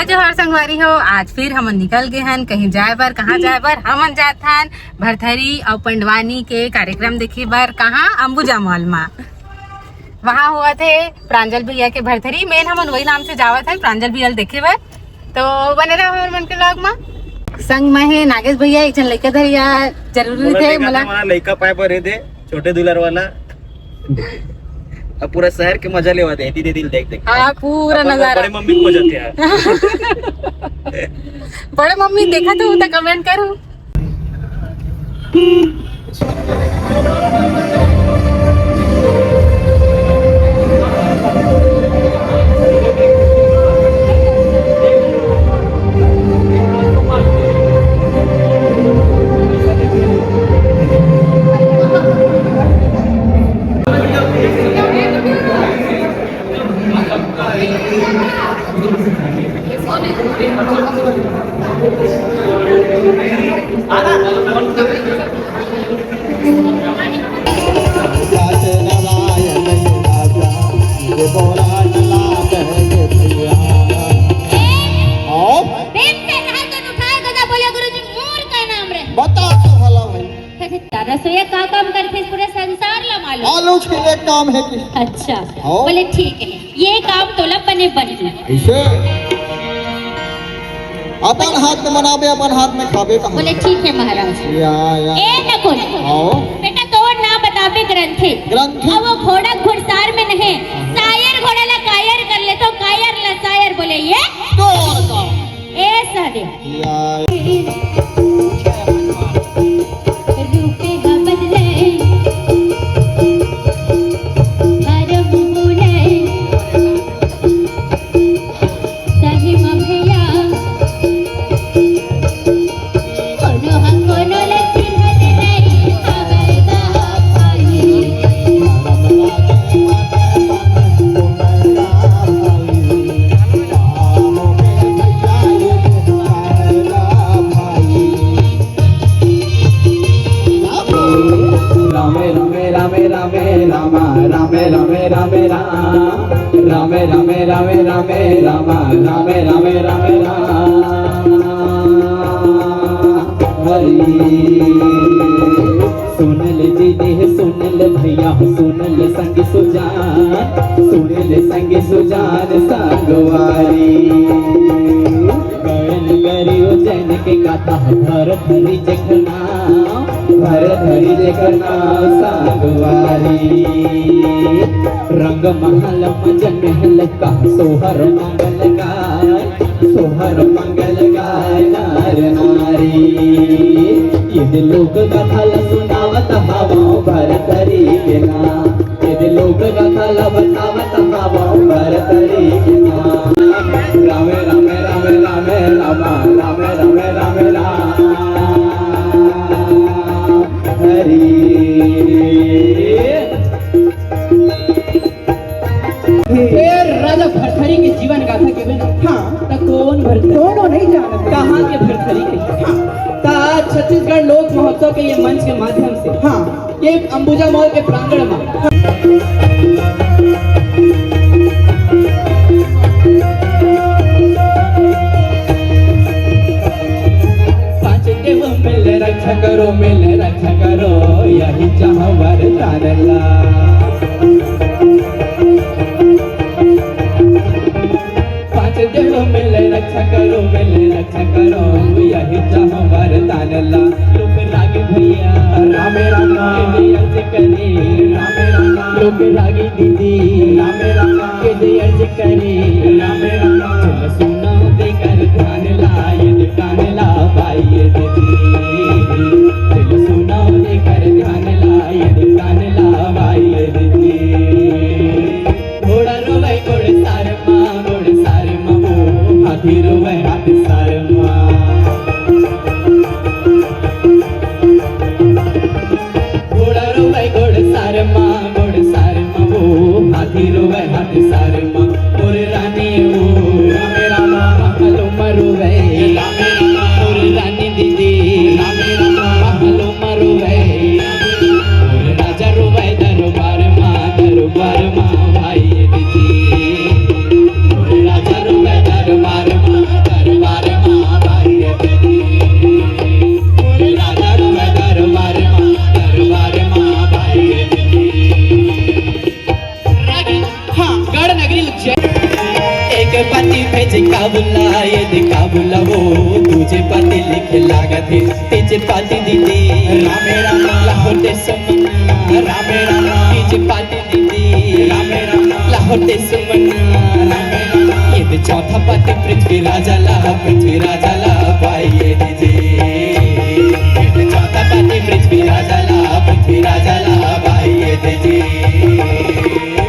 जय जोहार संगवारी हो। आज फिर हमन निकल गए हन कहीं जाए बर। कहाँ जाए बर? हमन जात हन भरथरी और पंडवानी के कार्यक्रम देखे बर। कहाँ? अंबुजा मॉल में। वहाँ हुआ थे प्रांजल भैया के भरथरी। मेन हमन वही नाम से जावत है प्रांजल भैया देखे बर। तो बने रहो हमन मन के ब्लॉग में। संग में है नागेश भैया, एक जन लड़का धरिया जरूरी थे। मला लड़का पाए पर दे छोटे दुलर वाला। अब पूरा शहर के मजा लेवा दे दीदी दिल देख देख। हाँ पूरा नजारा। बड़े मम्मी को जाते हैं। बड़े मम्मी देखा तो उतना कमेंट करो। रसोईया का काम करते पूरे संसार ला मालूम। आलू छीले काम है कि? अच्छा बोले ठीक है, ये काम तोला बने बने ऐसे अपन हाथ में बनावे अपन हाथ में खावे का। बोले ठीक है महाराज। या ए नकुल, बेटा तो ना बतावे ग्रंथे ग्रंथे अब वो घोड़ा घुड़सार में नहीं, शायर घोड़ा ला कायर कर ले तो कायर ला शायर बोले ये तो और का ऐसा दे या सुनल दीदी सुनल भैया सुनल संग सुजान संगवारी गयन करियो जैन के गाता भरथरी जखना संगवारी रंग महल मजन महल का सोहर मंगल गाय नार नारी ये लोक कथा सुनावत हवा भरथरी के नाम। ये लोक कथा बतावत हवा भरथरी के नाम। रामे रामे रामे रामे रामा रामे रामे रामे राम हरि। राजा भरथरी के जीवन गाथा के बिना हाँ तो कौन भरथरी कौन नहीं जानता कहाँ के भरथरी के हाँ छत्तीसगढ़ लोक महोत्सव के ये मंच के माध्यम से हाँ ये अंबुजा मॉल के प्रांगण में पांच देव मिल रक्षा करो यही चाह वरदान ला। देव मिले रक्षा करो यही चाह वरदान ला। लोक रागी भैया रामे रामा अर्ज करे रामे रामा लोक रागी दीदी रामे रामा के अर्ज करे रामे रामा चल सुना देकर ध्यान ला ये कान ला भाई ये दीदी चल सुना देकर ध्यान ला ये कान ला भाई ये दीदी। घोड़ा रोवे घोड़ सार माँ हाथी रोवे हाथी सार माँ घोड़ा रोवे घोड़ सार माँ वो हाथी रोवे हाथी सार माँ। और रानी वो रामे रामा हलो मरुवे रामे रामा और रानी दीदी रामे रामा हलो मरुवे और राजा रोवे दरबार माँ भाई दीदी और राजा रोवे दरबार माँ बुला ये दिखा बुला वो तुझे पाती लिखे लागत है तेजे पाती दीदी रामे राम लाहौटे सुमना रामे राम तेजे पाती दीदी रामे राम लाहौटे सुमना रामे राम ये चौथा पाती पृथ्वी राजाला पाइए दीजिए चौथा पाती पृथ्वी राजाला पाइए दीजिए